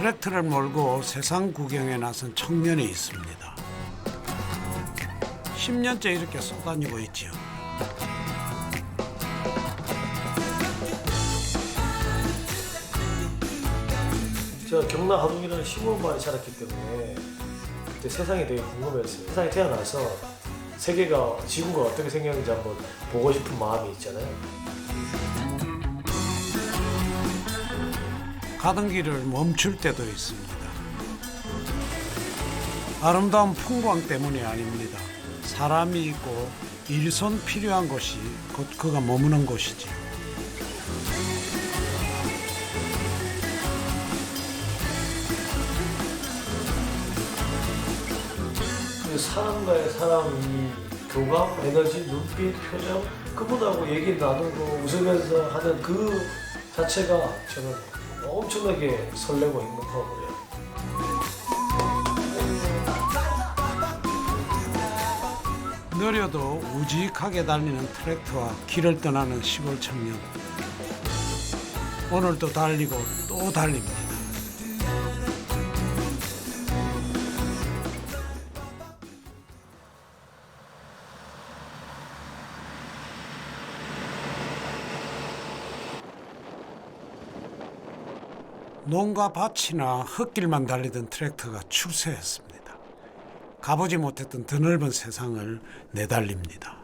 트랙터를 몰고 세상 구경에 나선 청년이 있습니다. 10년째 이렇게 쏘다니고 있지요. 제가 경남 하동이라는 시골마을에 자랐기 때문에 그때 세상이 되게 궁금했어요. 세상에 태어나서 세계가, 지구가 어떻게 생겼는지 한번 보고 싶은 마음이 있잖아요. 가던 길을 멈출 때도 있습니다. 아름다운 풍광 때문이 아닙니다. 사람이 있고 일손 필요한 곳이 곧 그가 머무는 곳이지요. 그 사람과의 사람이 교감, 에너지, 눈빛, 표정, 그분하고 얘기 나누고 웃으면서 하는 그 자체가 저는 엄청나게 설레고 행복하고요. 느려도 우직하게 달리는 트랙터와 길을 떠나는 시골 청년. 오늘도 달리고 또 달립니다. 농가 밭이나 흙길만 달리던 트랙터가 출세했습니다. 가보지 못했던 드넓은 세상을 내달립니다.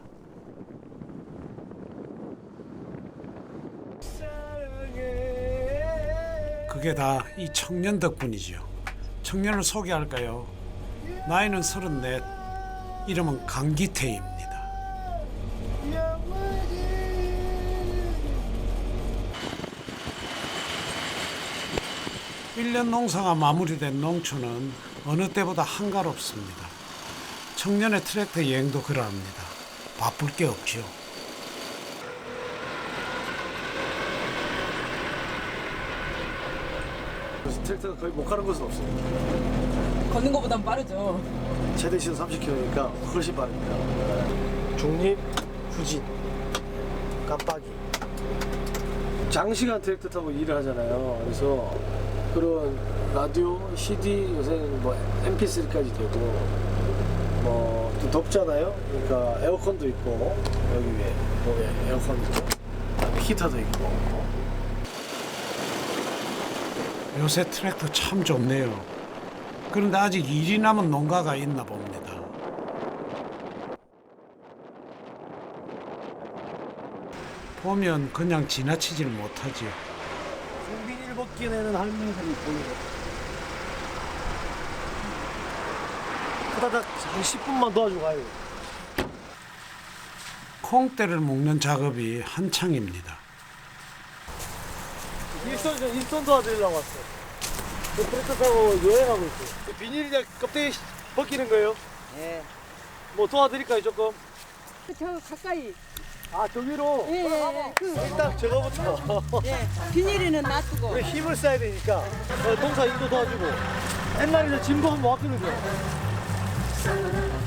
그게 다 이 청년 덕분이죠. 청년을 소개할까요? 나이는 34, 이름은 강기태입니다. 1년 농사가 마무리된 농촌은 어느 때보다 한가롭습니다. 청년의 트랙터 여행도 그러합니다. 바쁠 게 없죠. 그래서 트랙터가 거의 못 가는 곳은 없어요. 걷는 것보단 빠르죠. 최대 시속 30km니까 훨씬 빠릅니다. 중립, 후진, 깜빡이. 장시간 트랙터 타고 일을 하잖아요. 그래서 그런 라디오, CD, 요새는 뭐 MP3까지 되고, 뭐 또 덥잖아요. 그러니까 에어컨도 있고, 여기 위에 목에 에어컨 있고, 히터도 있고. 요새 트랙터 참 좋네요. 그런데 아직 일이 남은 농가가 있나 봅니다. 보면 그냥 지나치질 못하지요. 비닐 벗기 내는 할머니들이 보이고. 후다닥 한 10분만 도와주고 가요. 콩대를 묶는 작업이 한창입니다. 일손 도와드리려고 왔어요. 저 트랙터 타고 여행하고 있어요. 비닐 이제 껍데기 벗기는 거예요? 예. 뭐 도와드릴까요, 조금? 저 가까이. 아, 저기로? 예, 예. 일단 저거부터. 예. 비닐에는 놔두고. 우리 힘을 써야 되니까 동사 일도 도와주고. 옛날에 짐도 한번 왔거든요.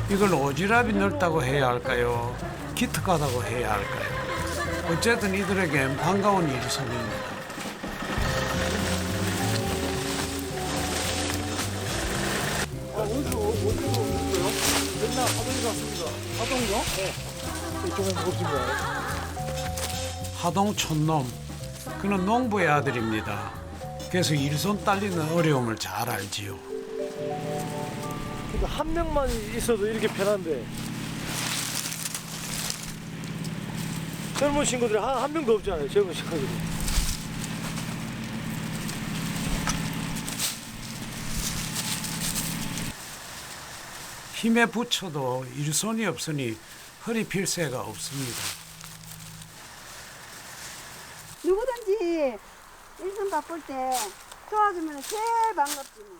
이걸 오지랖이 넓다고 해야 할까요? 기특하다고 해야 할까요? 어쨌든 이들에겐 반가운 일손입니다. 어디로 오셨어요? 맨날 하동에 갔습니다. 하동이요? 네. 이쪽은 무엇인가요? 하동 촌놈, 그는 농부의 아들입니다. 그래서 일손 딸리는 어려움을 잘 알지요. 그러니까 한 명만 있어도 이렇게 편한데 젊은 친구들이 한 명도 없잖아요. 젊은 친구들이. 힘에 부쳐도 일손이 없으니 허리 필 새가 없습니다. 누구든지 일손 바쁠 때 도와주면 제일 반갑지 뭐.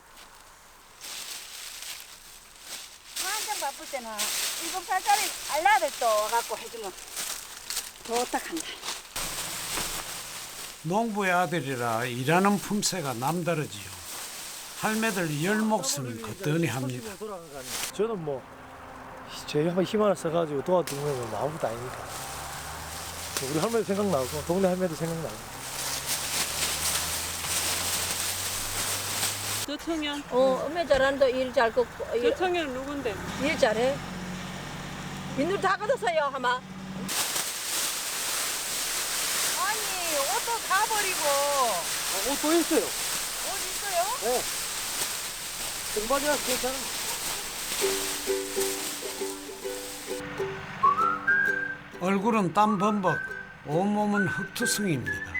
한참 바쁠 때는 7살짜리 알라들 또 와갖고 해주면 좋다 한다. 농부의 아들이라 일하는 품새가 남다르지요. 할매들 열 목숨 거뜬히 합니다. 저는 뭐 제 힘 하나 써가지고 도와주는 건 아무것도 아니니까. 우리 할머니 생각나고 동네 할매도 생각나고. 조청년. 엄마 잘한다. 일 잘 걷고. 조청년 누군데? 일 잘해. 민들 다 걷었어요, 하마. 아니, 옷도 다 버리고. 옷 보였어요. 옷 있어요? 네. 등반이라 괜찮아. 얼굴은 땀 범벅, 온몸은 흙투성이입니다.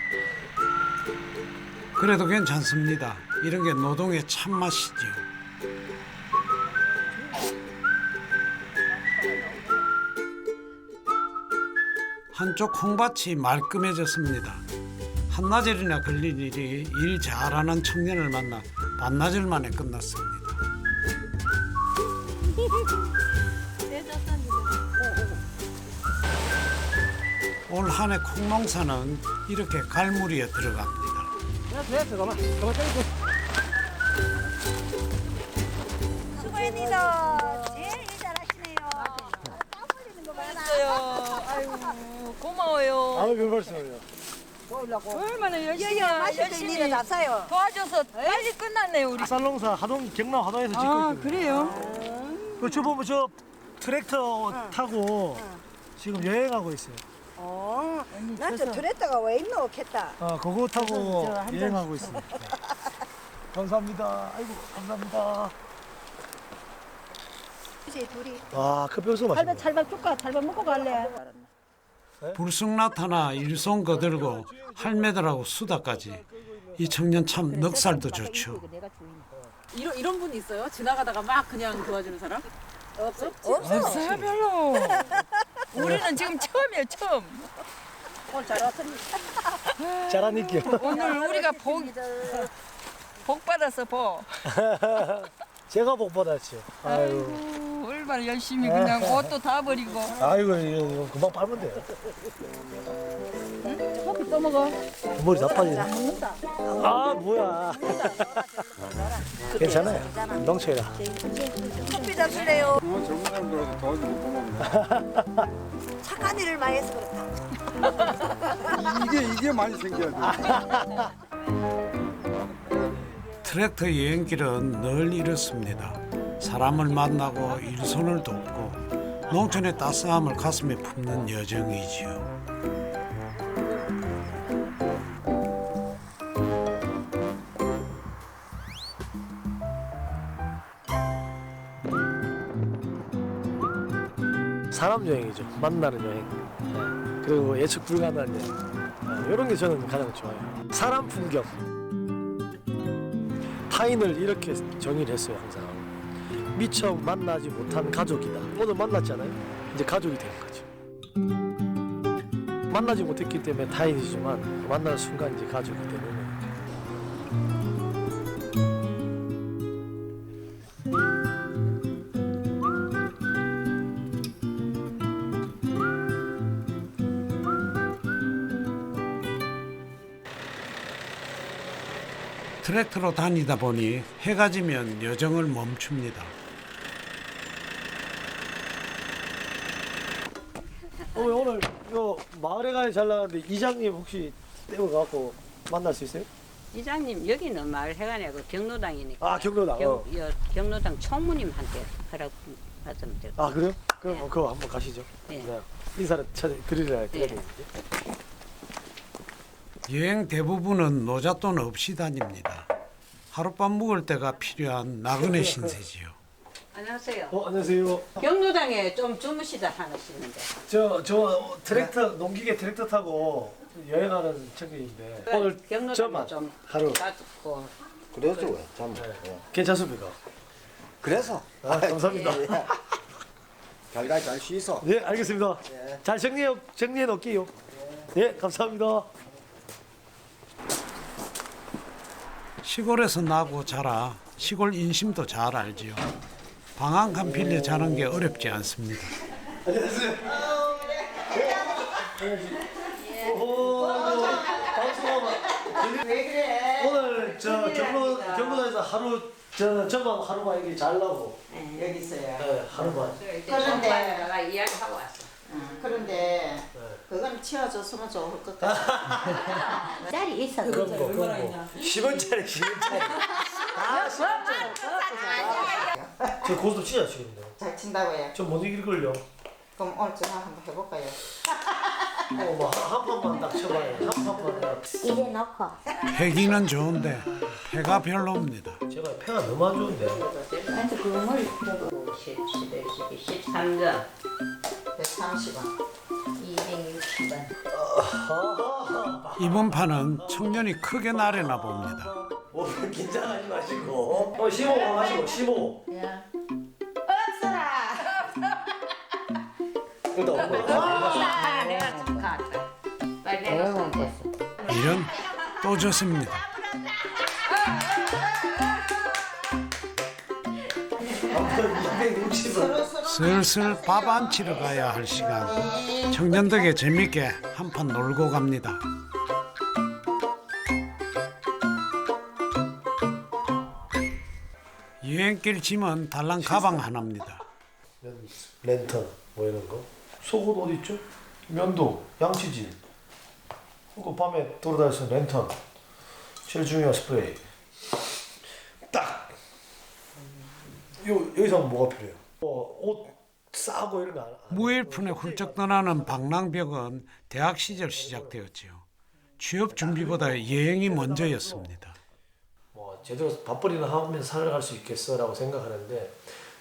그래도 괜찮습니다. 이런 게 노동의 참맛이지요. 한쪽 콩밭이 말끔해졌습니다. 한나절이나 걸린 일이 일 잘하는 청년을 만나 반나절 만에 끝났습니다. 올 한 해 콩농사는 이렇게 갈무리에 들어갑니다. 수고했니다. 제일 일 잘하시네요. 땀 흘리는 거 봐라. 아이고, 고마워요. 아유, 별 말씀을요. 얼마나 열심히, 마실 때 일이나 다 싸요. 도와줘서 빨리 끝났네요, 우리. 쌀농사 하동 경남 하동에서 짓고 있거든요. 그래요? 저 보면 저 트랙터 타고 지금 여행하고 있어요. 나저 트레타가 왜 있노? 겠다. 그거 타고 여행하고 있습니다. 감사합니다. 아이고, 감사합니다. 이제 둘이. 커피 어서 마시네. 찰밥 줄까? 찰밥 먹고 갈래? 불쑥 나타나 일손 거들고 할매들하고 수다까지. 이 청년 참 넉살도 좋죠. 이런 분 있어요? 지나가다가 막 그냥 도와주는 사람? 없어요, 별로. 우리는 지금 처음이에요, 처음. 오늘 잘 왔습니다. 잘하니까. 오늘 우리가 복 받았어, 복. 제가 복 받았죠. 아이고. 아이고, 얼마나 열심히 그냥 옷도 다 버리고. 아이고, 이거 금방 빨면 돼요. 커피 또 먹어. 머리 다 빠지네. 아, 뭐야. 괜찮아요. 농촌이라. 커피 잡수래요. 젊은 사람 들어서 도와주고 고맙네. 착한 일을 많이 해서 그렇다. 이게 많이 생겨야 돼. 트랙터 여행길은 늘 이렇습니다. 사람을 만나고 일손을 돕고 농촌의 따스함을 가슴에 품는 여정이지요. 사람 여행이죠. 만나는 여행. 네. 그리고 예측 불가능한 여행. 이런 게 저는 가장 좋아요. 사람 풍경. 타인을 이렇게 정의를 했어요, 항상. 미처 만나지 못한 가족이다. 오늘 만났잖아요. 이제 가족이 된 거죠. 만나지 못했기 때문에 타인이지만 만나는 순간 이제 가족이 되는 거예요. 트랙터로 다니다 보니 해가 지면 여정을 멈춥니다. 오늘 요 마을에 가야 잘 나가는데 이장님 혹시 떼어갖고 만날 수 있어요? 이장님 여기는 마을 회관이고 경로당이니까 경로당. 경로당 총무님한테 허락 받으면 돼요. 그래요? 그럼 그거 한번 가시죠. 네. 네. 인사를 드리려야 되는데. 여행 대부분은 노잣돈 없이 다닙니다. 하룻밤 묵을 때가 필요한 나그네 신세지요. 안녕하세요. 안녕하세요. 경로당에 좀 주무시다 하시는데. 저 트랙터 농기계 트랙터 타고 여행하는 청년인데 오늘 경로당 저만 좀 하루 가지고 그래서 왜? 참. 괜찮습니까? 그래서. 감사합니다. 자기가 잘 쉬서. 네, 알겠습니다. 잘 정리해 놓을게요. 네, 감사합니다. 시골에서 나고 자라 시골 인심도 잘 알지요. 방 한 칸 빌려 자는 게 어렵지 않습니다. 오늘 저 경로당에서 하루 저만 하루만 이게 자려고. 여기 있어요. 네, 하루만. 그런데 이야기하고 왔어. 그런데 그건 치워줬으면 좋을 것 같아. 짤이 있어. 그런 거. 10원짜리. 저 고수도 진짜 치겠는데. 잘 친다고요. 저 못 이길걸요. 그럼 오늘 전화 한번 해볼까요? 한 판만 딱 쳐봐요. 한 판만. 이래 놓고. 패기는 좋은데 패가 별로입니다. 제가 패가 너무 안 좋은데. 나한테 그걸 10, 11, 12, 13점. 130원. 260원. 이번 판은 청년이 크게 나래나 봅니다. 긴장하지 마시고. 15만 하시고 15. 없어라. 내가 축하한다. 빨리 내가 손댔어. 이런 또 졌습니다. 슬슬 밥 안 치러 가야 할 시간. 청년 덕에 재밌게 한판 놀고 갑니다. 여행길 짐은 달랑 가방 하나입니다. 랜턴 뭐 이런 거. 속옷 어디 있죠? 면도, 양치질. 그리고 밤에 돌아다니면서 랜턴. 제일 중요한 스프레이. 딱. 여기서 뭐가 필요해요? 옷 싸고 이런 거 안. 무일푼에 훌쩍 떠나는 방랑벽은 대학 시절 시작되었지요. 취업 준비보다 여행이 먼저였습니다. 뭐 제대로 밥벌이나 하면서 살아갈 수 있겠어라고 생각하는데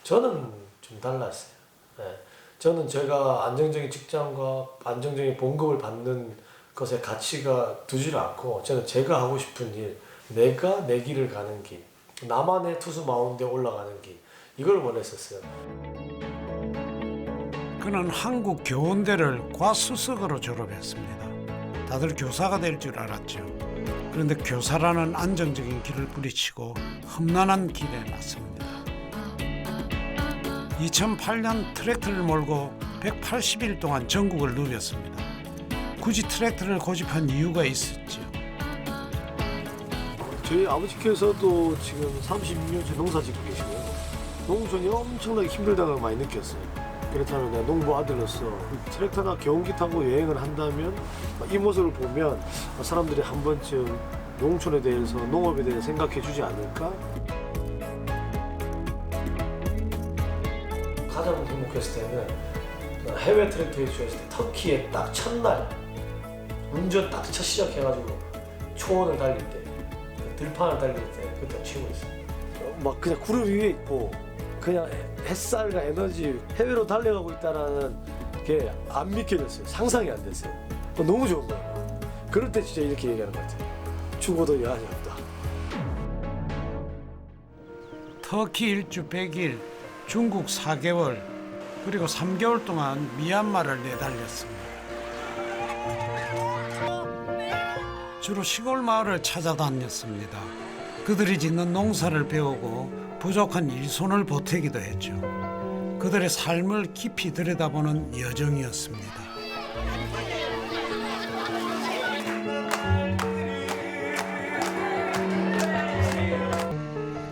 저는 좀 달랐어요. 예. 저는 제가 안정적인 직장과 안정적인 봉급을 받는 것에 가치가 두지를 않고 저는 제가 하고 싶은 일, 내가 내 길을 가는 길, 나만의 투수 마운드에 올라가는 길 이걸 원했었어요. 그는 한국 교원대를 과수석으로 졸업했습니다. 다들 교사가 될 줄 알았죠. 그런데 교사라는 안정적인 길을 뿌리치고 험난한 길에 나섭니다. 2008년 트랙터를 몰고 180일 동안 전국을 누볐습니다. 굳이 트랙터를 고집한 이유가 있었죠. 저희 아버지께서도 지금 36년째 농사 짓고 계시고요. 농촌이 엄청나게 힘들다고 많이 느꼈어요. 그렇다면 내가 농부 아들로서 트랙터나 경운기 타고 여행을 한다면 이 모습을 보면 사람들이 한 번쯤 농촌에 대해서 농업에 대해서 생각해 주지 않을까? 가장 행복했을 때는 해외 트랙터 일주했을 때 터키에 딱 첫날 운전 딱 첫 시작해가지고 초원을 달릴 때 들판을 달릴 때 그때 치고 있어요. 막 그냥 구름 위에 있고 그냥 햇살과 에너지 해외로 달려가고 있다라는 게 안 믿겨졌어요. 상상이 안 됐어요. 너무 좋은 거예요. 그럴 때 진짜 이렇게 얘기하는 것 같아요. 죽어도 여한이 없다. 터키 일주 100일, 중국 4개월, 그리고 3개월 동안 미얀마를 내달렸습니다. 주로 시골 마을을 찾아다녔습니다. 그들이 짓는 농사를 배우고 부족한 일손을 보태기도 했죠. 그들의 삶을 깊이 들여다보는 여정이었습니다.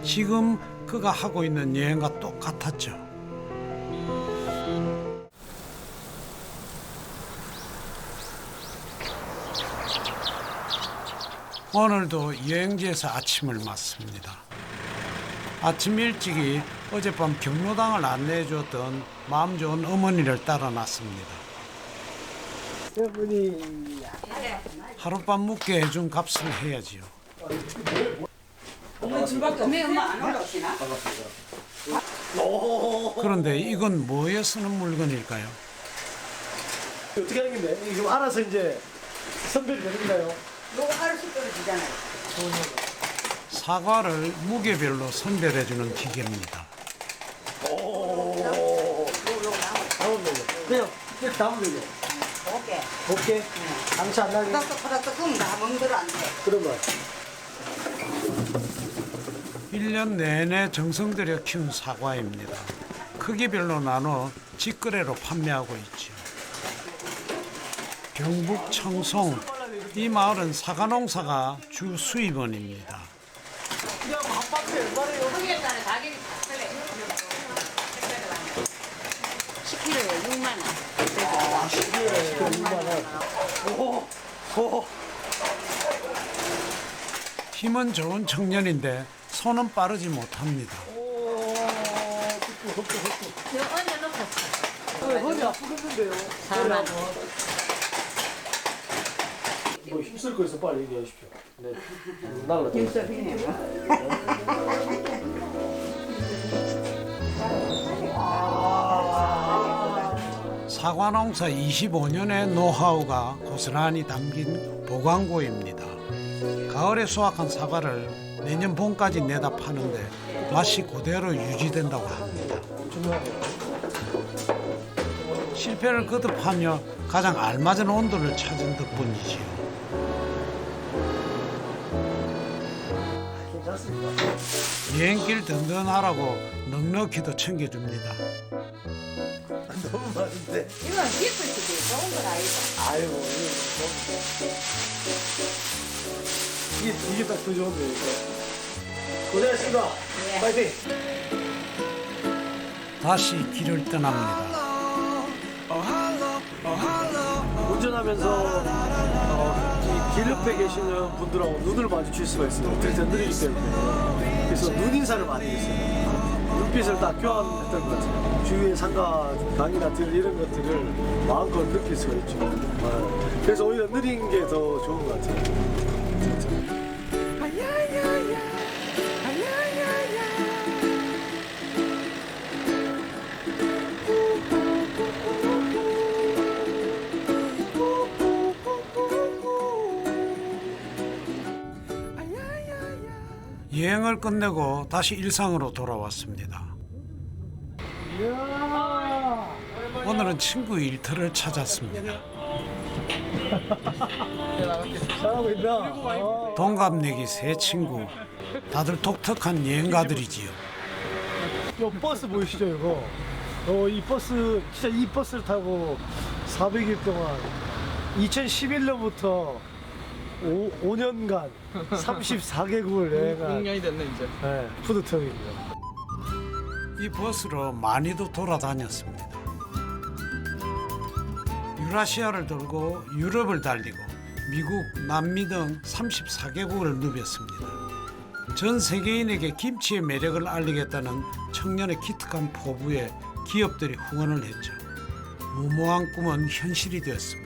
지금 그가 하고 있는 여행과 똑같았죠. 오늘도 여행지에서 아침을 맞습니다. 아침 일찍이 어젯밤 경로당을 안내해 주었던 마음 좋은 어머니를 따라 났습니다. 어머니. 하룻밤 묵게 해준 값을 해야지요. 그런데 이건 뭐에 쓰는 물건일까요? 어떻게 하겠네? 이거 좀 알아서 이제 선별이 되는가요? 사과를 무게별로 선별해주는 기계입니다. 그냥 이렇게 담으면 되죠? 곱게? 당치 안 나게? 그러면 1년 내내 정성 들여 키운 사과입니다. 크기별로 나눠 직거래로 판매하고 있죠. 경북 청송, 이 마을은 사과 농사가 주 수입원입니다. 그냥 한 박스에 얼마래요? 10kg에 6만 원. 10kg에 6만 원. 오. 힘은 좋은 청년인데 손은 빠르지 못합니다. 허리 아프겠는데요. 뭐 힘쓸 거 있어 빨리 얘기하십시오. 네. 날라. 사과 농사 25년의 노하우가 고스란히 담긴 보관고입니다. 가을에 수확한 사과를 내년 봄까지 내다 파는데 맛이 그대로 유지된다고 합니다. 실패를 거듭하며 가장 알맞은 온도를 찾은 덕분이지요. 여행길 든든하라고 넉넉히도 챙겨줍니다. 너무 많은데. 이건 기쁠 수도 좋은 건 아니다. 아유 이게 딱 더 좋은데 이거. 고생하셨습니다. 파이팅. 다시 길을 떠납니다. 운전하면서 이 길 옆에 계시는 분들하고 눈을 마주칠 수가 있어요. 어떻게 느리기 때문에. 그래서 눈인사를 많이 했어요. 눈빛을 딱 교환했던 것 같아요. 주위의 산과 강이나 들 이런 것들을 마음껏 느낄 수가 있죠. 그래서 오히려 느린 게 더 좋은 것 같아요. 여행을 끝내고 다시 일상으로 돌아왔습니다. 오늘은 친구 일터를 찾았습니다. 잘하고 있나? 동갑내기 세 친구, 다들 독특한 여행가들이지요. 이 버스 보이시죠 이거? 이 버스 진짜 이 버스를 타고 400일 동안 2011년부터 5년간 34개국을 여행한 6년이 됐네 이제. 네, 푸드트럭입니다. 이 버스로 많이도 돌아다녔습니다. 유라시아를 돌고 유럽을 달리고 미국, 남미 등 34개국을 누볐습니다. 전 세계인에게 김치의 매력을 알리겠다는 청년의 기특한 포부에 기업들이 후원을 했죠. 무모한 꿈은 현실이 되었습니다.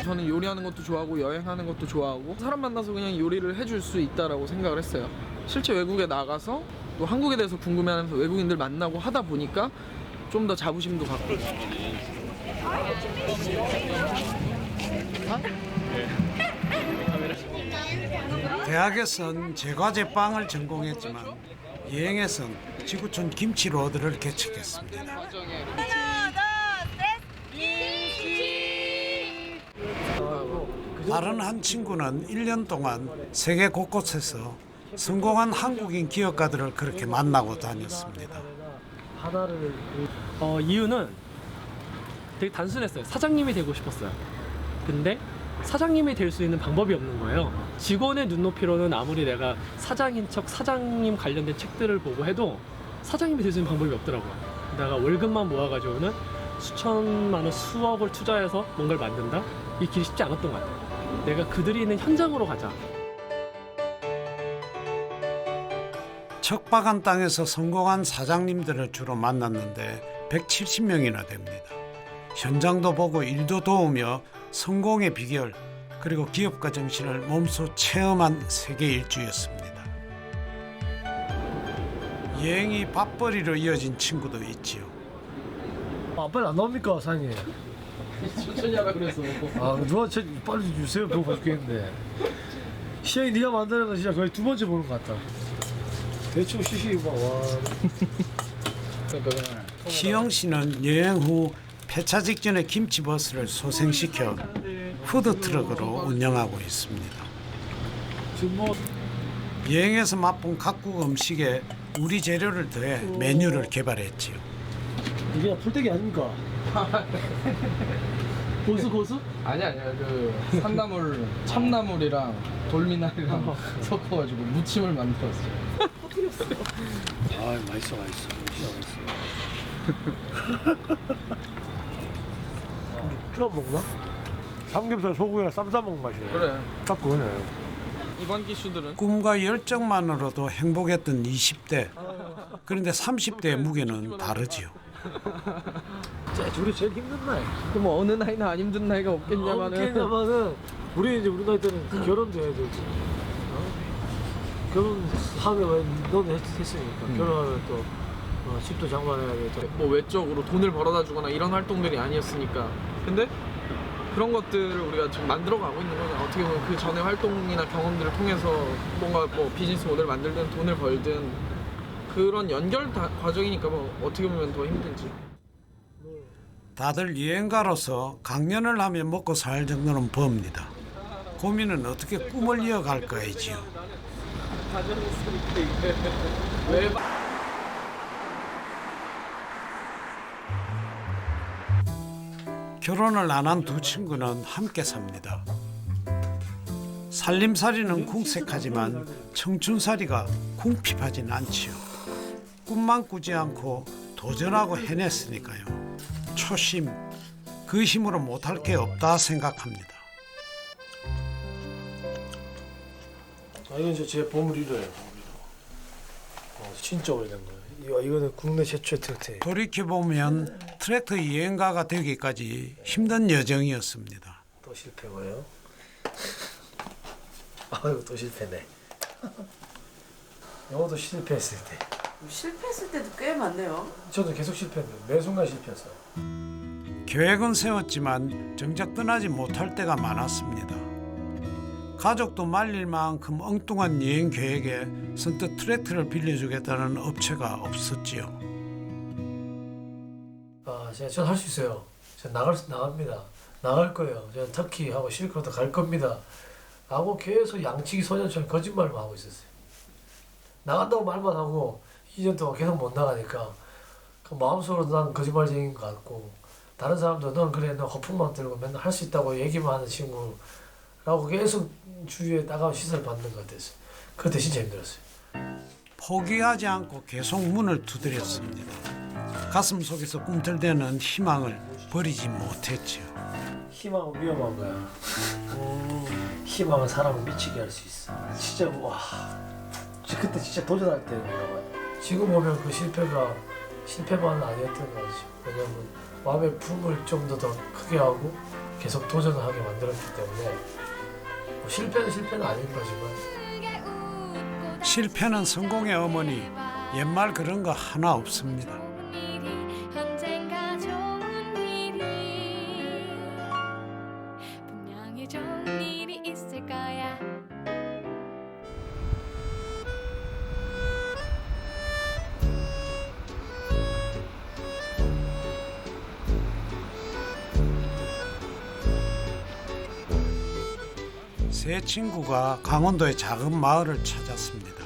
저는 요리하는 것도 좋아하고 여행하는 것도 좋아하고 사람 만나서 그냥 요리를 해줄 수 있다라고 생각을 했어요. 실제 외국에 나가서 또 한국에 대해서 궁금해하면서 외국인들 만나고 하다 보니까 좀 더 자부심도 갖고. 대학에선 제과제 빵을 전공했지만 여행에선 지구촌 김치 로드를 개척했습니다. 다른 한 친구는 1년 동안 세계 곳곳에서 성공한 한국인 기업가들을 그렇게 만나고 다녔습니다. 하나를 이유는 되게 단순했어요. 사장님이 되고 싶었어요. 근데 사장님이 될 수 있는 방법이 없는 거예요. 직원의 눈높이로는 아무리 내가 사장인 척 사장님 관련된 책들을 보고 해도 사장님이 될 수 있는 방법이 없더라고요. 내가 월급만 모아가지고는 수천만 원, 수억을 투자해서 뭔가를 만든다? 이 길이 쉽지 않았던 것 같아요. 내가 그들이 있는 현장으로 가자. 척박한 땅에서 성공한 사장님들을 주로 만났는데 170명이나 됩니다. 현장도 보고 일도 도우며 성공의 비결 그리고 기업가 정신을 몸소 체험한 세계 일주였습니다. 여행이 밥벌이로 이어진 친구도 있지요. 빨리 안 나옵니까 사장님? 천천히 하라 그래서. 누가 빨리 주세요. 배고파 죽겠는데. 시영이 네가 만드는 거 진짜 거의 두 번째 보는 것 같다. 대충 쉬시고 와. 시영 씨는 여행 후 폐차 직전에 김치버스를 소생시켜 푸드트럭으로 운영하고 있습니다. 지금 뭐 여행에서 맛본 각국 음식에 우리 재료를 더해 메뉴를 개발했지요. 이게 풀떼기 아닙니까? 고수? 아니야 그 산나물 참나물이랑 돌미나리랑 섞어가지고 무침을 만들었어요. 아 맛있어. 처음 먹나? 삼겹살 소고기랑 쌈 싸 먹는 맛이네. 그래. 딱 그거네. 이번 기수들은 꿈과 열정만으로도 행복했던 20대. 그런데 30대의 무게는 다르지요. 우리 제일 힘든 나이. 그럼 뭐 어느 나이나 안 힘든 나이가 없겠냐마는 우리 이제 우리 나이 때는 결혼도 해야 되지. 결혼하면 너는 했으니까 결혼하면 또 집도 장만해야 돼. 뭐 외적으로 돈을 벌어다 주거나 이런 활동들이 아니었으니까. 근데 그런 것들을 우리가 지금 만들어가고 있는 거죠. 어떻게 보면 그 전에 활동이나 경험들을 통해서 뭔가 뭐 비즈니스 모델을 만들든 돈을 벌든 그런 연결 과정이니까 뭐 어떻게 보면 더 힘들지. 다들 여행가로서 강연을 하며 먹고 살 정도는 법니다. 고민은 어떻게 꿈을 이어갈까이지요. 왜? 결혼을 안 한 두 친구는 함께 삽니다. 살림살이는 궁색하지만 청춘살이가 궁핍하진 않지요. 꿈만 꾸지 않고 도전하고 해냈으니까요. 초심, 그 힘으로 못할 게 없다 생각합니다. 이건 제 보물 1호예요. 진짜 오래된 거예요. 이거는 국내 최초의 트랙터예요. 돌이켜보면 트랙터 여행가가 되기까지 힘든 여정이었습니다. 또 실패고요. 아이고 또 실패네. 영어도 실패했을 때. 실패했을 때도 꽤 많네요. 저도 계속 실패했는데 매 순간 실패했어요. 계획은 세웠지만 정작 떠나지 못할 때가 많았습니다. 가족도 말릴 만큼 엉뚱한 여행 계획에 선뜻 트랙터를 빌려주겠다는 업체가 없었지요. 전 할 수 있어요. 전 나갑니다. 나갈 거예요. 전 터키하고 실크로드 갈 겁니다. 하고 계속 양치기 소년처럼 거짓말만 하고 있었어요. 나간다고 말만 하고 2년 동안 계속 못 나가니까 그 마음속으로 난 거짓말쟁인 것 같고 다른 사람도 넌 그래 너 거품만 들고 맨날 할 수 있다고 얘기만 하는 친구라고 계속 주위에 따가운 시선을 받는 것 같았어요. 그때 진짜 힘들었어요. 포기하지 않고 계속 문을 두드렸습니다. 가슴 속에서 꿈틀대는 희망을 버리지 못했지요. 희망은 위험한 거야. 희망은 사람을 미치게 할 수 있어. 진짜 와, 그때 진짜 도전할 때인가 봐요. 지금 보면 그 실패만은 아니었던 거지. 왜냐면 마음의 품을 좀 더 크게 하고 계속 도전을 하게 만들었기 때문에 실패는 아닌 거지만 실패는 성공의 어머니. 옛말 그런 거 하나 없습니다. 세 친구가 강원도의 작은 마을을 찾았습니다.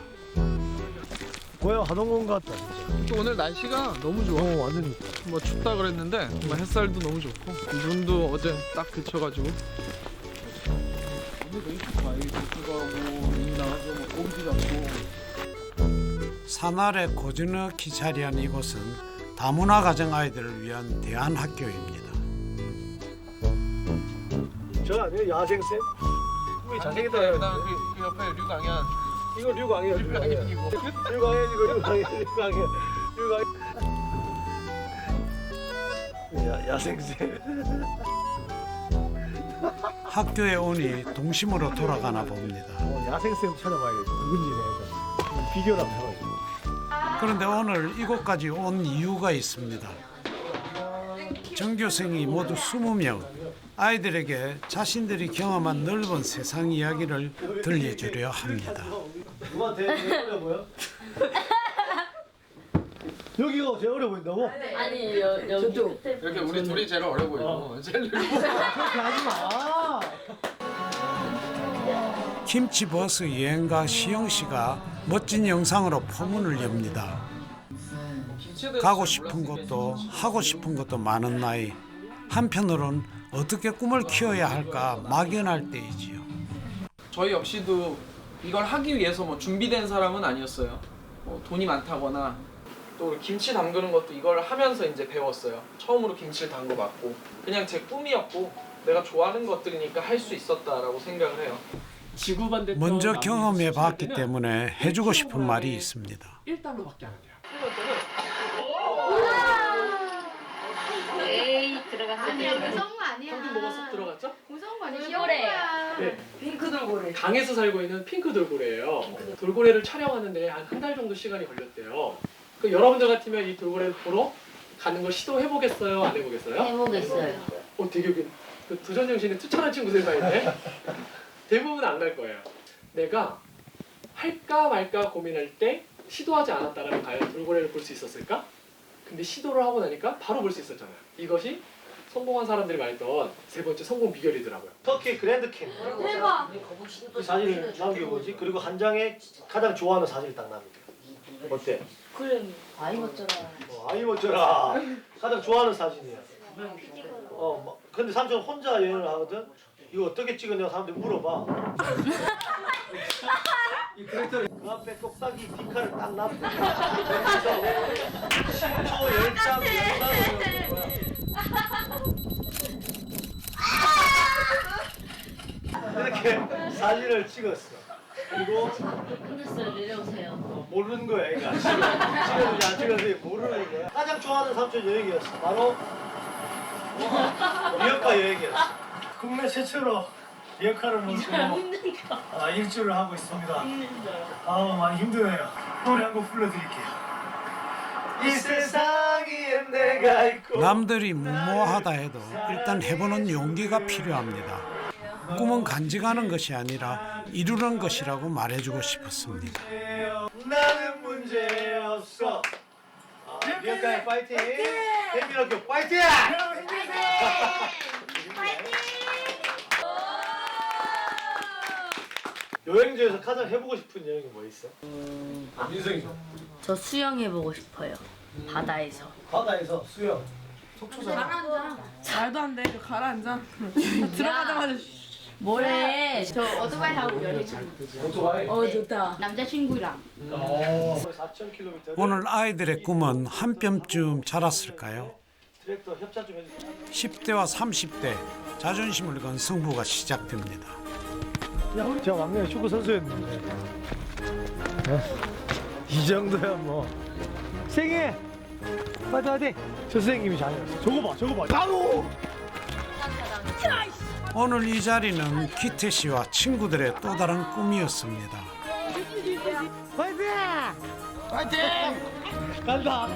고향 하동군 같다 진짜. 또 오늘 날씨가 너무 좋아. 완전히. 뭐 춥다 그랬는데 뭐 햇살도 너무 좋고 눈도 어제 딱 그쳐가지고. 산 아래 고즈넉히 자리한 이곳은 다문화 가정 아이들을 위한 대안학교입니다. 저 아니에요 야생쌤? 왜 잘생겼다. 그다음 그 옆에 류강현. 이거 류광이에요. 류강현이고. 류광이에요. 야생쌤. 학교에 오니 동심으로 돌아가나 봅니다. 야생쌤 찾아봐야겠다. 누군지 해서 비교를 한번 해가지고. 그런데 오늘 이곳까지 온 이유가 있습니다. 전교생이 모두 20명, 아이들에게 자신들이 경험한 넓은 세상 이야기를 들려주려 합니다. 누구한테 제일 어려 보여? 여기가 제일 어려 보인다고? 아니 여기 이렇게 우리 둘이 제일 어려 보이고 제일 늙고. 그렇게 하지 마. 김치버스 여행가 시영 씨가 멋진 영상으로 포문을 엽니다. 가고 싶은 것도 하고 싶은 것도 많은 나이. 한편으론 어떻게 꿈을 키워야 할까 막연할 때이지요. 저희 역시도 이걸 하기 위해서 뭐 준비된 사람은 아니었어요. 뭐 돈이 많다거나 또 우리 김치 담그는 것도 이걸 하면서 이제 배웠어요. 처음으로 김치를 담궈봤고 그냥 제 꿈이었고 내가 좋아하는 것들이니까 할 수 있었다라고 생각을 해요. 지구 반대편 먼저 남미 경험해 수출할 봤기 때는 때문에 해주고 싶은 말이 있습니다. 1달러밖에 안 돼요. 에이 들어갔어. 무서운 거 아니야. 형님 뭐가 쏙 들어갔죠? 무서운 거 아니야. 돌고래. 네. 핑크 돌고래. 강에서 살고 있는 핑크 돌고래예요. 돌고래를 촬영하는데 한 한 달 정도 시간이 걸렸대요. 그 여러분들 같으면 이 돌고래를 보러 가는 거 시도해 보겠어요? 안 해보겠어요? 해보겠어요. 되게 그 도전 정신에 투철한 친구들가 있네. 대부분 안 갈 거예요. 내가 할까 말까 고민할 때 시도하지 않았다면 과연 돌고래를 볼 수 있었을까? 근데 시도를 하고 나니까 바로 볼 수 있었잖아요. 이것이 성공한 사람들이 말했던 세 번째 성공 비결이더라고요. 터키 그랜드 캔. 대박. 이 사진을 남겨보지. 그리고 한 장에 가장 좋아하는 사진을 딱 남겨. 어때? 그래. 아이 멋져라. 아이 멋져라. 가장 좋아하는 사진이야. 근데 삼촌 혼자 여행을 하거든. 이거 어떻게 찍었냐고 사람들이 물어봐. 이 트랙터를 그 앞에 꼭딱이 뒷칼을 딱 놔두고 그래서 10초 10장 영상을 거야. 이렇게 사진을 찍었어. 그리고 끝냈어요. 내려오세요. 모르는 거야, 얘가. 찍었는지 안 찍었는지 모르는 거야. 가장 좋아하는 삼촌 여행이었어. 바로 리어카 여행이었어. 국내 최초로 리어카를 놓고 일주를 하고 있습니다. 많이 힘드네요. 노래 한 곡 불러드릴게요. 이 세상에 내가 있고 남들이 무모하다 해도 일단 해보는 용기가 필요합니다. 꿈은 간직하는 것이 아니라 이루는 것이라고 말해주고 싶었습니다. 나는 문제 없어. 리어카의 파이팅! 대민학교 파이팅! 여행 중에서 가장 해보고 싶은 여행이 뭐 있어? 민성이 저 수영 해보고 싶어요. 바다에서. 바다에서 수영. 말도 안 돼. 그 가라앉아. 들어가자마자 뭐래? 저 오토바이 타고 여행. 오토바이. 좋다. 남자친구랑. 4,000km. 오늘 아이들의 꿈은 한 뼘쯤 자랐을까요? 트랙터 협찬 좀 해주세요. 10대와 30대 자존심을 건 승부가 시작됩니다. 제가 막내 축구 선수였는데 이 정도야 뭐. 생애 파이팅! 저 선생님이 잘했어. 저거 봐 바로. 오늘 이 자리는 기태 씨와 친구들의 또 다른 꿈이었습니다. 파이팅! 간다.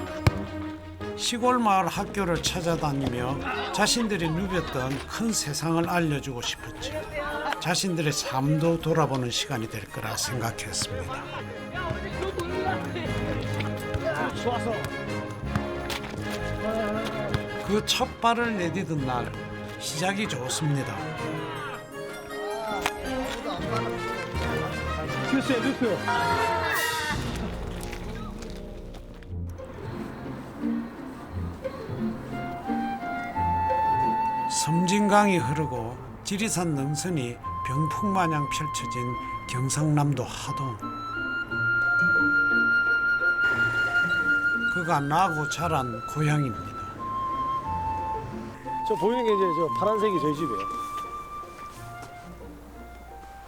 시골 마을 학교를 찾아다니며 자신들이 누볐던 큰 세상을 알려주고 싶었죠. 자신들의 삶도 돌아보는 시간이 될 거라 생각했습니다. 좋았어. 그 첫 발을 내디딘 날 시작이 좋습니다. 됐어요. 섬진강이 흐르고 지리산 능선이 병풍마냥 펼쳐진 경상남도 하동. 그가 나고 자란 고향입니다. 저 보이는 게 이제 저 파란색이 저희 집이에요.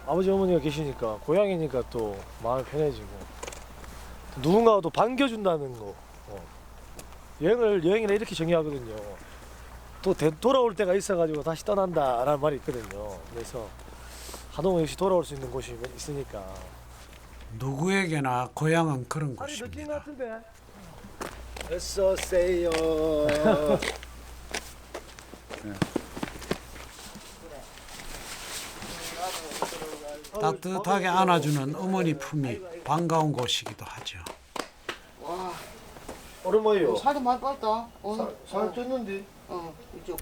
아버지 어머니가 계시니까 고향이니까 또 마음이 편해지고 또 누군가가 또 반겨준다는 거. 여행이라 이렇게 정의하거든요. 또 돌아올 때가 있어가지고 다시 떠난다라는 말이 있거든요. 그래서 하동은 역시 돌아올 수 있는 곳이 있으니까. 누구에게나 고향은 그런 곳입니다. 어서 오세요. 따뜻하게 안아주는 어머니 품이 반가운 곳이기도 하죠. 오랜만이요. 살도 많이 뺐다. 살 쪘는데. 이쪽.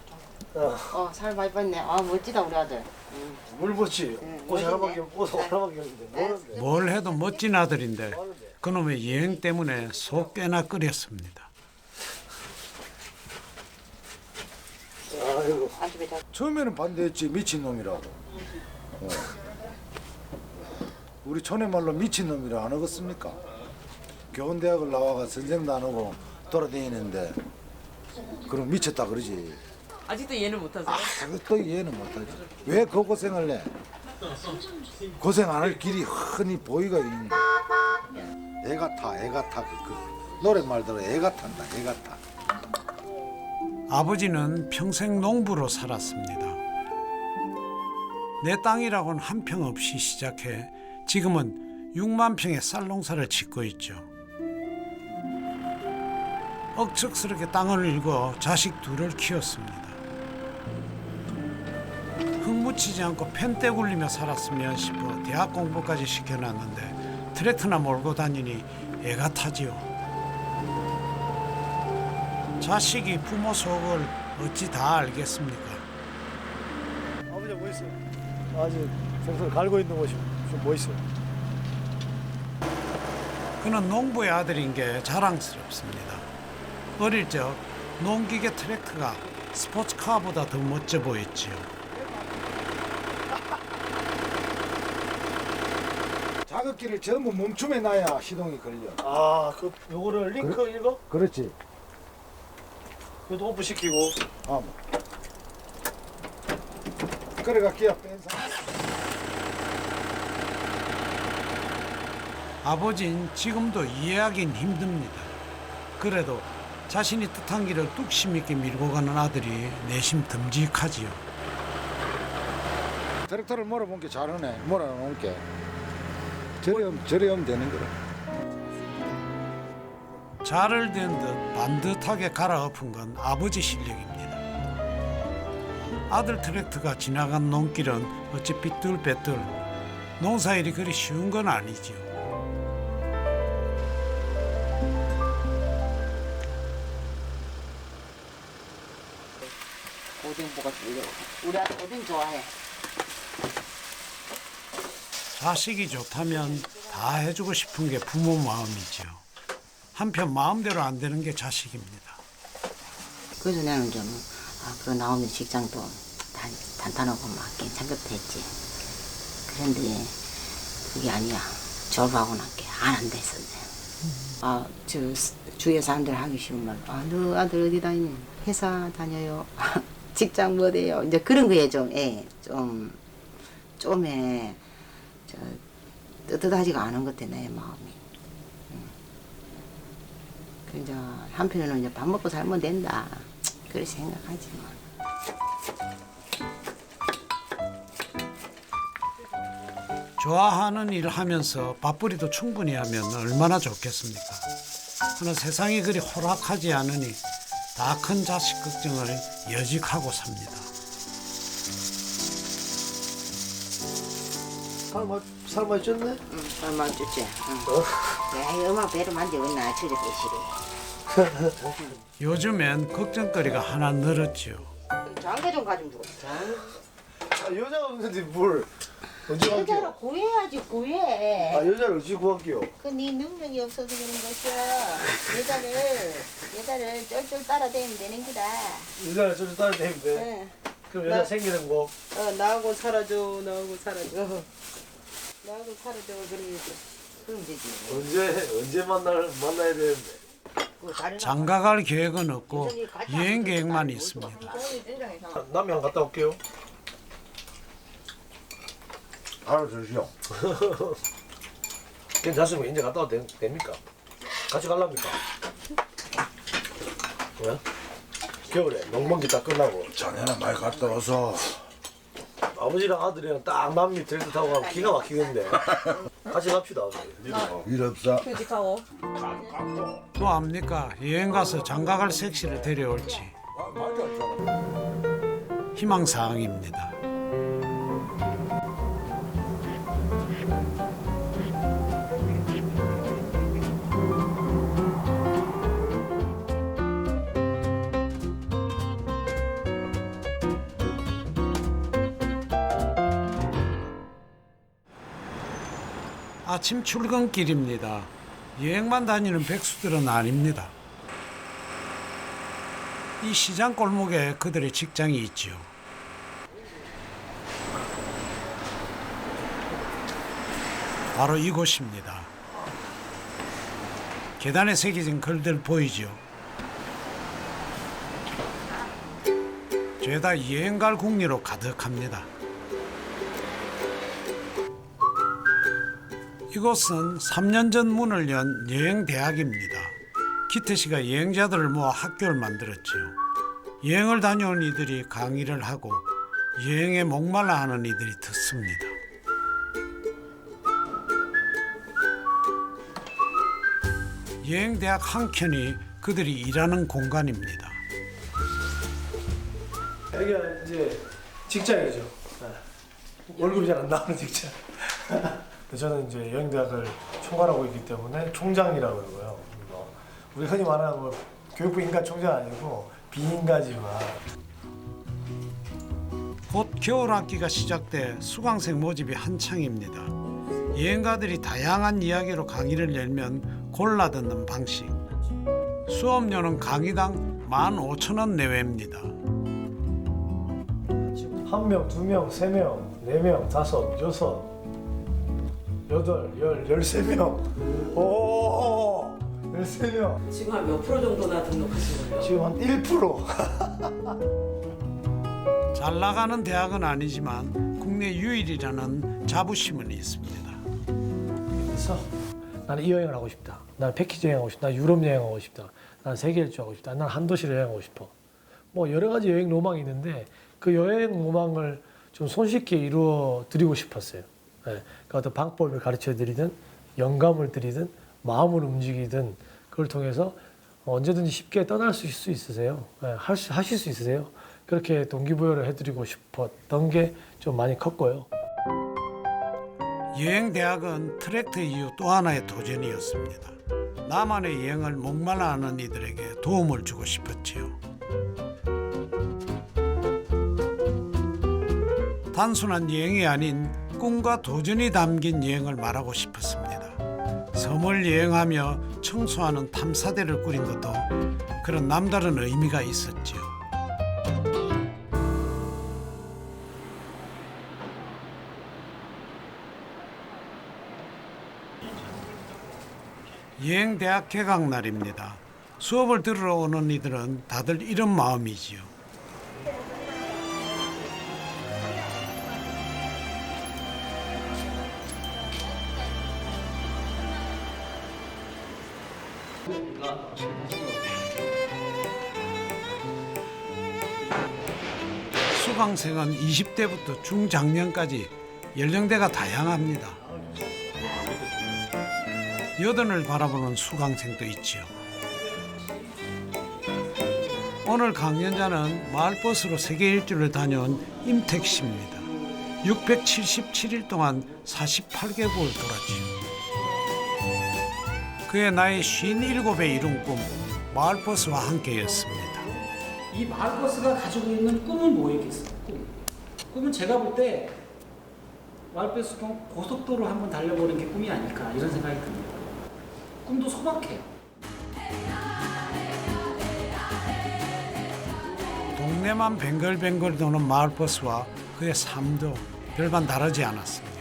살 많이 뺐네. 아 멋지다 우리 아들. 물 벗지. 옷 하나밖에 없는데. 뭐하는데? 뭘 해도 멋진 아들인데 그놈의 여행 때문에 속 꽤나 끓였습니다. 아이고. 처음에는 반대했지 미친놈이라고. 우리 촌의 말로 미친놈이라 안 하겠습니까? 교원대학을 나와가 선생도 안 하고 돌아다니는데 그럼 미쳤다 그러지. 아직도 이해는 못하세요? 또 이해는 못하지. 왜 그 고생을 해? 고생 안 할 길이 흔히 보이가 있는 애가 타 그 노랫말 들어 애가 탄다 애가 타. 아버지는 평생 농부로 살았습니다. 내 땅이라고는 한 평 없이 시작해 지금은 6만 평의 쌀 농사를 짓고 있죠. 억척스럽게 땅을 일궈 자식 둘을 키웠습니다. 흙 묻히지 않고 펜떼 굴리며 살았으면 싶어 대학 공부까지 시켜놨는데 트랙터나 몰고 다니니 애가 타지요. 자식이 부모 속을 어찌 다 알겠습니까? 아버지 뭐 있어요? 아직 생선 갈고 있는 곳이 뭐 있어요? 그는 농부의 아들인 게 자랑스럽습니다. 어릴 적 농기계 트랙터가 스포츠카보다 더 멋져 보였지요. 자극기를 전부 멈춤에 놔야 시동이 걸려. 아, 그 요거를 링크 이거? 그렇지. 이것도 오프 시키고. 아, 뭐. 그래가 기아 뺀 상태. 아버진 지금도 이해하긴 힘듭니다. 그래도 자신이 뜻한 길을 뚝심 있게 밀고 가는 아들이 내심 듬직하지요. 트랙터를 몰아본 게 잘하네. 몰아놓은 게. 저리 하면 되는 거라. 자를 댄 듯 반듯하게 갈아엎은 건 아버지 실력입니다. 아들 트랙터가 지나간 농길은 어찌 삐뚤빼뚤 농사일이 그리 쉬운 건 아니지요. 오뎅 먹었어. 우리 아들 오뎅 좋아해. 자식이 좋다면 다 해주고 싶은 게 부모 마음이죠. 한편 마음대로 안 되는 게 자식입니다. 그래서 나는 좀 그거 나오면 직장도 단단하고 막 괜찮겠다 했지. 그런데 그게 아니야. 졸업하고 나게 안 한다 했었네. 저 주위에 사람들 하기 쉬운 말. 너 아들 어디 다니니? 회사 다녀요. 직장 뭐 돼요? 이제 그런 거에 좀에 떳떳하지가 않은 것 같아 내 마음이. 이제 한편으로는 이제 밥 먹고 살면 된다. 그렇게 생각하지 뭐. 좋아하는 일 하면서 밥벌이도 충분히 하면 얼마나 좋겠습니까? 그러나 세상이 그리 호락하지 않으니 다 큰 자식 걱정을 여직하고 삽니다. 살 많이 쪘네? 응, 얼마 줬지. 야, 엄마 배로 만져봤나? 저렇게 싫어. 요즘엔 걱정거리가 하나 늘었지요. 장가 좀 가지면 주고. 여자가 없는데 뭘 언제 여자를 갈게요? 구해야지 구해. 여자를 어찌 구할게요? 그 네 능력이 없어서 그런 것이야. 여자를 쫄쫄 따라다니면 되는 거다. 여자를 저를 따라 다니면 돼. 응. 그럼 여자 생기는 거. 나하고 살아줘. 나하고 살아줘. 나하고 살아줘. 그럼 되지. 언제 만나야 되는데. 장가갈 계획은 없고 여행 계획만 있습니다. 남해 한 갔다 올게요. 알아주시오. 괜찮으면 이제 갔다 와도 됩니까? 같이 갈랍니까? 왜? 겨울에 농번기 다 끝나고 자네는 많이 갔다 와서 아버지랑 아들이랑 딱 남미 트랙터 타고 가면 기가 막히겠는데 같이 갑시다. 일 없어. 휴직하고. 또 압니까? 여행 가서 장가갈 색시를 데려올지 희망사항입니다. 아침 출근길입니다. 여행만 다니는 백수들은 아닙니다. 이 시장 골목에 그들의 직장이 있지요. 바로 이곳입니다. 계단에 새겨진 글들 보이죠? 죄다 여행 갈 궁리로 가득합니다. 이곳은 3년 전 문을 연 여행대학입니다. 기태 씨가 여행자들을 모아 학교를 만들었지요. 여행을 다녀온 이들이 강의를 하고 여행에 목말라 하는 이들이 듣습니다. 여행대학 한켠이 그들이 일하는 공간입니다. 여기가 이제 직장이죠. 월급이 잘 안 나오는 직장. 저는 이제 여행대학을 총괄하고 있기 때문에 총장이라고 그러고요. 우리 흔히 말하는 뭐 교육부 인가총장 아니고 비인가지만. 곧 겨울 학기가 시작돼 수강생 모집이 한창입니다. 여행가들이 다양한 이야기로 강의를 열면 골라 듣는 방식. 수업료는 강의당 15,000원 내외입니다. 1명, 2명, 3명, 4명, 5, 6, 8, 10, 13명. 오, 13명. 지금 한 몇 프로 정도나 등록하신 거예요? 지금 한 1%. 잘 나가는 대학은 아니지만 국내 유일이라는 자부심은 있습니다. 그래서 나는 이 여행을 하고 싶다. 나는 패키지 여행하고 싶다. 나 유럽 여행하고 싶다. 나는 세계 일주하고 싶다. 나는 한 도시를 여행하고 싶어. 뭐 여러 가지 여행 로망이 있는데 그 여행 로망을 좀 손쉽게 이루어 드리고 싶었어요. 예, 그 어떤 방법을 가르쳐 드리든 영감을 드리든 마음을 움직이든 그걸 통해서 언제든지 쉽게 떠날 수 있으세요. 예, 하실 수 있으세요. 그렇게 동기부여를 해드리고 싶었던 게 좀 많이 컸고요. 여행대학은 트랙터 이후 또 하나의 도전이었습니다. 나만의 여행을 목말라 하는 이들에게 도움을 주고 싶었지요. 단순한 여행이 아닌 꿈과 도전이 담긴 여행을 말하고 싶었습니다. 섬을 여행하며 청소하는 탐사대를 꾸린 것도 그런 남다른 의미가 있었지요. 여행대학 개강 날입니다. 수업을 들으러 오는 이들은 다들 이런 마음이지요. 수강생은 20대부터 중장년까지 연령대가 다양합니다. 여든을 바라보는 수강생도 있지요. 오늘 강연자는 마을버스로 세계 일주를 다녀온 임택 씨입니다. 677일 동안 48개국을 돌았지요. 그의 나이 57에 이룬 꿈, 마을버스와 함께였습니다. 이 마을버스가 가지고 있는 꿈은 뭐였겠어요? 꿈은 제가 볼 때 마을버스 고속도로 한번 달려보는 게 꿈이 아닐까 이런 생각이 듭니다. 꿈도 소박해요. 동네만 뱅글뱅글 도는 마을버스와 그의 삶도 별반 다르지 않았습니다.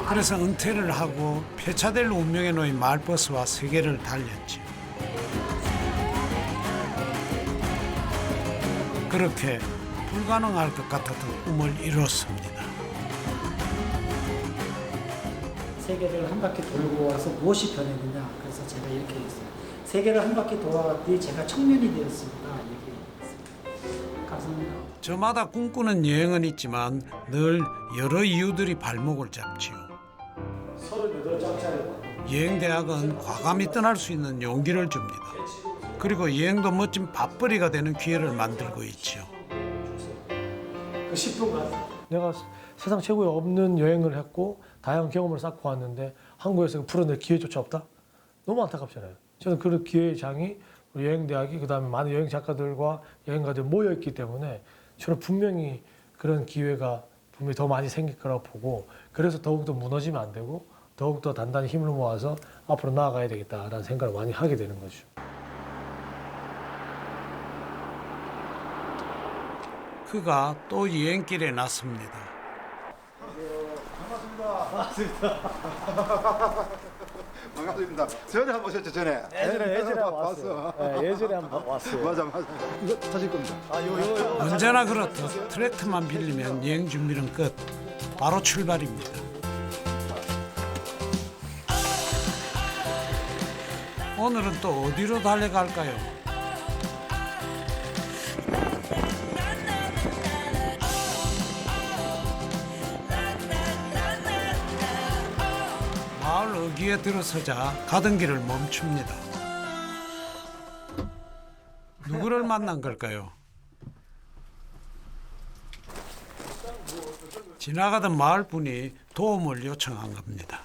그래서 은퇴를 하고 폐차될 운명에 놓인 마을버스와 세계를 달렸지요. 그렇게 불가능할 것 같았던 꿈을 이뤘습니다. 세계를 한 바퀴 돌고 와서 무엇이 변했느냐. 그래서 제가 이렇게 했어요. 세계를 한 바퀴 돌아왔더니 제가 청년이 되었습니다. 얘기했습니다. 감사합니다. 저마다 꿈꾸는 여행은 있지만 늘 여러 이유들이 발목을 잡지요. 38장짜리. 여행대학은 과감히 떠날 수 있는 용기를 줍니다. 그리고 여행도 멋진 밥벌이가 되는 기회를 만들고 있지요. 그 10분간 내가 세상 최고의 없는 여행을 했고 다양한 경험을 쌓고 왔는데 한국에서 풀어낼 기회조차 없다? 너무 안타깝잖아요. 저는 그런 기회의 장이 우리 여행대학이 그다음에 많은 여행 작가들과 여행가들 모여있기 때문에 저는 분명히 그런 기회가 분명히 더 많이 생길 거라고 보고 그래서 더욱더 무너지면 안 되고 더욱더 단단히 힘을 모아서 앞으로 나아가야 되겠다라는 생각을 많이 하게 되는 거죠. 그가 또 여행길에 나섭니다. 반갑습니다. 반갑습니다. 전에 한번 오셨죠 전에? 예전에 왔어요. 예전에 한번 왔어요. 맞아. 이거 타실 겁니다. 언제나 그렇듯 트랙터만 빌리면 여행 준비는 끝. 바로 출발입니다. 오늘은 또 어디로 달려갈까요? 마을 어귀에 들어서자 가던 길을 멈춥니다. 누구를 만난 걸까요? 지나가던 마을 분이 도움을 요청한 겁니다.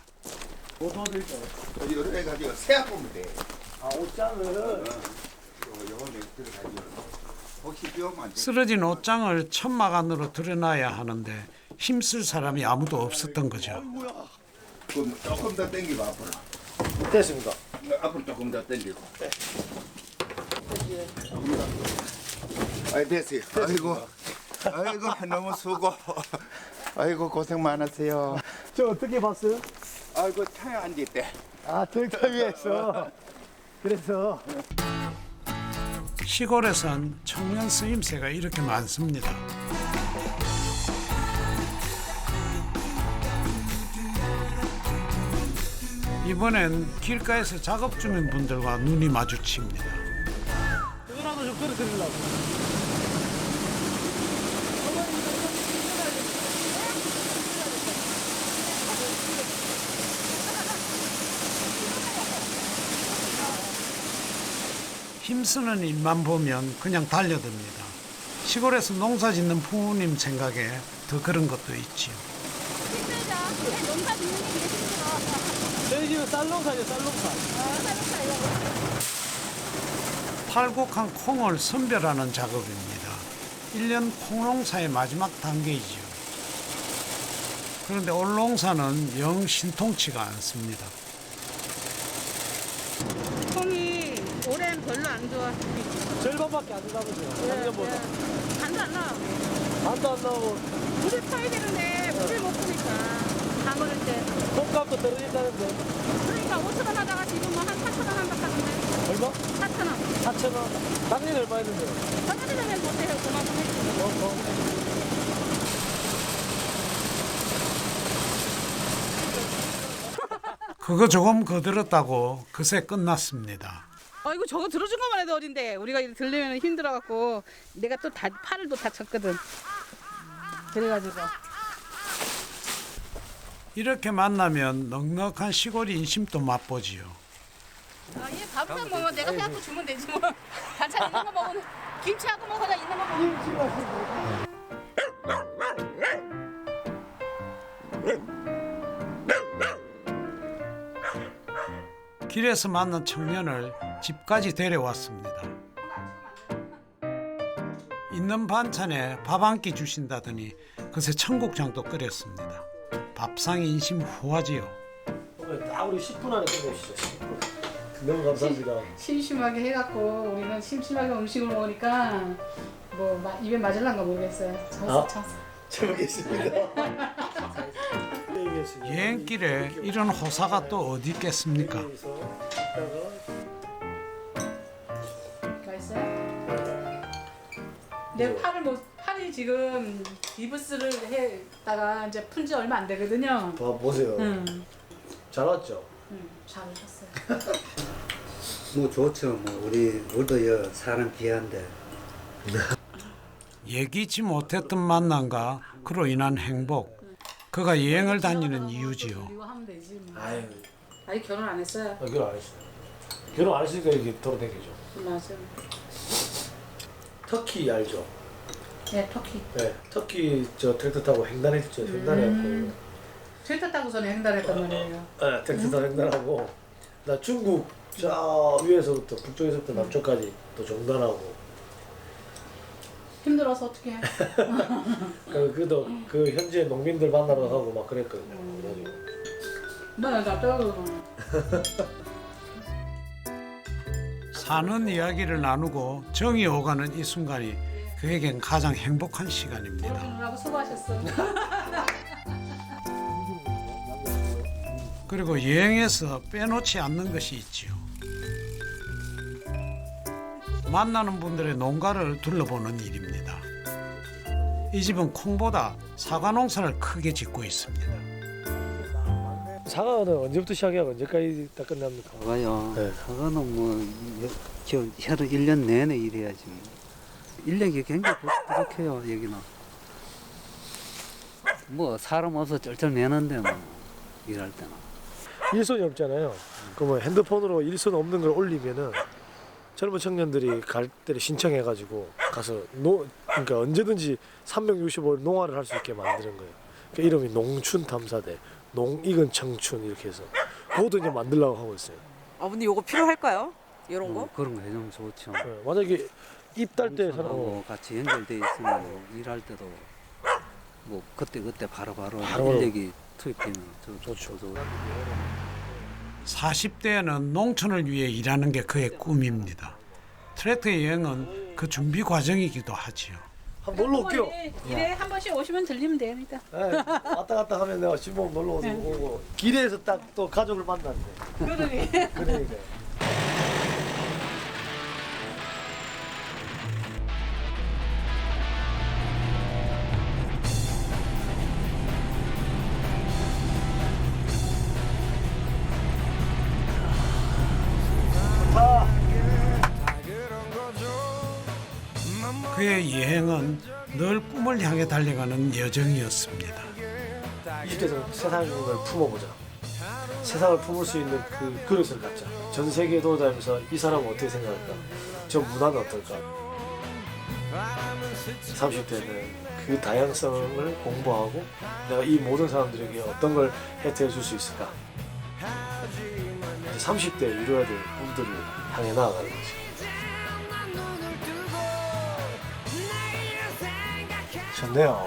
뭐 도와드릴까요? 여러 가지가 세약 보면 돼. 아, 옷장을. 요거 들어가지고 혹시 비오면 안 돼. 쓰러진 옷장을 천막 안으로 들여놔야 하는데 힘쓸 사람이 아무도 없었던 거죠. 그럼 조금 더 당기고 앞으로. 됐습니다. 앞으로 조금 더 당기고. 아이 됐어요. 아이고 너무 수고. 아이고 고생 많으세요. 저 어떻게 봤어요? 아이고 차에 앉았대. 아, 트랙터 위에서. 그래서. 시골에선 청년 쓰임새가 이렇게 많습니다. 이번엔 길가에서 작업 중인 분들과 눈이 마주칩니다. 그거라도 좀 끌어드리려고. 힘쓰는 일만 보면 그냥 달려듭니다. 시골에서 농사 짓는 부모님 생각에 더 그런 것도 있지요. 저희 집은 쌀농사죠, 쌀농사. 탈곡한 콩을 선별하는 작업입니다. 1년 콩농사의 마지막 단계이죠. 그런데 올 농사는 영 신통치가 않습니다. 콩이 올해는 별로 안 좋아. 절반밖에 안 나오죠. 작년보다. 간도 안 나와. 반도 안 나오고. 물을 퍼야 되는데 물을 못 푸니까. 담을 때. 콩값도 떨어진다는데. 그러니까 5,000원 하다가 지금 뭐 한 4,000원 한다 하던데. 얼마? 4,000원. 4,000원. 작년에 얼마 했는데? 작년에는 못해요. 그만큼 했지. 그거 조금 거들었다고 그새 끝났습니다. 이거 저거 들어준 것만 해도 어딘데. 우리가 이렇게 들리면 힘들어갖고 내가 또 팔을 또 다쳤거든. 그래가지고. 이렇게 만나면 넉넉한 시골 인심도 맛보지요. 얘 밥상 뭐 내가 해갖고 주면 되지 뭐. 반찬 있는 거 먹으면 김치하고 먹어야 있는 거 먹으면. 길에서 만난 청년을 집까지 데려왔습니다. 있는 반찬에 밥 한 끼 주신다더니 그새 청국장도 끓였습니다. 밥상이 인심 후하지요. 딱 우리 10분 안에 끝내시죠. 10분. 너무 감사합니다. 심심하게 해갖고 우리는 심심하게 음식을 먹으니까 뭐 입에 맞을란가 모르겠어요. 찬스. 잘 먹겠습니다. 여행길에 이런 호사가 또 어디 있겠습니까? 맛있어요? 내 팔이 지금 기부스를 했다가 이제 푼 지 얼마 안 되거든요. 보세요. 잘 왔죠? 잘 오셨어요. 뭐 좋죠. 뭐 우리도 사람 귀한데. 예기치 못했던 만남과 그로 인한 행복. 그가 여행을 다니는 이유지요. 이거 하면 되지 뭐. 아유, 결혼 안 했어요. 결혼 안 했어요. 결혼 안 했으니까 이게 돌아다니죠. 맞아. 터키 알죠? 네, 터키. 네, 터키 저 트랙터 타고 횡단했죠. 횡단해갖고. 트랙터 타고서는 횡단했단 말이에요. 네, 트랙터 타고 횡단하고. 나 중국 저 위에서부터 북쪽에서부터 남쪽까지 또 종단하고. 힘들어서 어떻게 해? 그도 그 현지의 농민들 만나러 가고 막 그랬거든요. 나 나도. 사는 이야기를 나누고 정이 오가는 이 순간이 그에겐 가장 행복한 시간입니다. 오라고 수고하셨어. 그리고 여행에서 빼놓지 않는 것이 있지요. 만나는 분들의 농가를 둘러보는 일입니다. 이 집은 콩보다 사과 농사를 크게 짓고 있습니다. 사과는 언제부터 시작해야 언제까지 다 끝납니까? 사과요. 네. 사과는 뭐 하루 1년 내내 일해야지. 인력이 굉장히 부족해요 여기는. 뭐 사람 없어 쩔쩔 매는데 뭐 일할 때는. 일손이 없잖아요. 그러면 핸드폰으로 일손 없는 걸 올리면은 젊은 청년들이 갈 때를 신청해가지고 가서 그러니까 언제든지 365일 농활을 할 수 있게 만드는 거예요. 그 이름이 농춘탐사대, 농익은 청춘 이렇게 해서 그것도 이제 만들려고 하고 있어요. 아버님 요거 필요할까요? 이런 거? 그런 거 해주면 좋죠. 네, 만약에 입달 때 하고 같이 연결돼 있으면 일할 때도 뭐 그때 바로바로 바로. 인력이 투입되면 좋죠. 40대에는 농촌을 위해 일하는 게 그의 꿈입니다. 트랙터 여행은 그 준비 과정이기도 하지요. 한번 놀러 올게요. 일에 한 번씩 오시면 들리면 됩니다. 네, 왔다 갔다 하면 내가 집못 놀러 오고 길에서 딱 또 가족을 만났네. 그러니까. 그의 여행은 늘 꿈을 향해 달려가는 여정이었습니다. 20대에서 세상을 품어보자. 세상을 품을 수 있는 그 그릇을 갖자. 전 세계에 돌아다니면서 이 사람은 어떻게 생각할까? 저 문화는 어떨까? 30대는 그 다양성을 공부하고 내가 이 모든 사람들에게 어떤 걸 혜택을 줄 수 있을까? 30대에 이루어야 될 꿈들을 향해 나아가는 거지. 좋네요.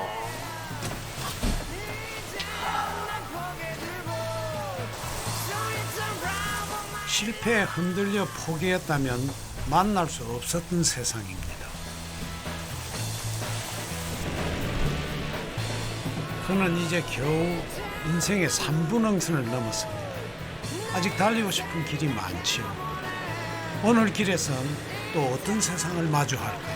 실패에 흔들려 포기했다면 만날 수 없었던 세상입니다. 그는 이제 겨우 인생의 3분응선을 넘었습니다. 아직 달리고 싶은 길이 많지요. 오늘 길에선 또 어떤 세상을 마주할까?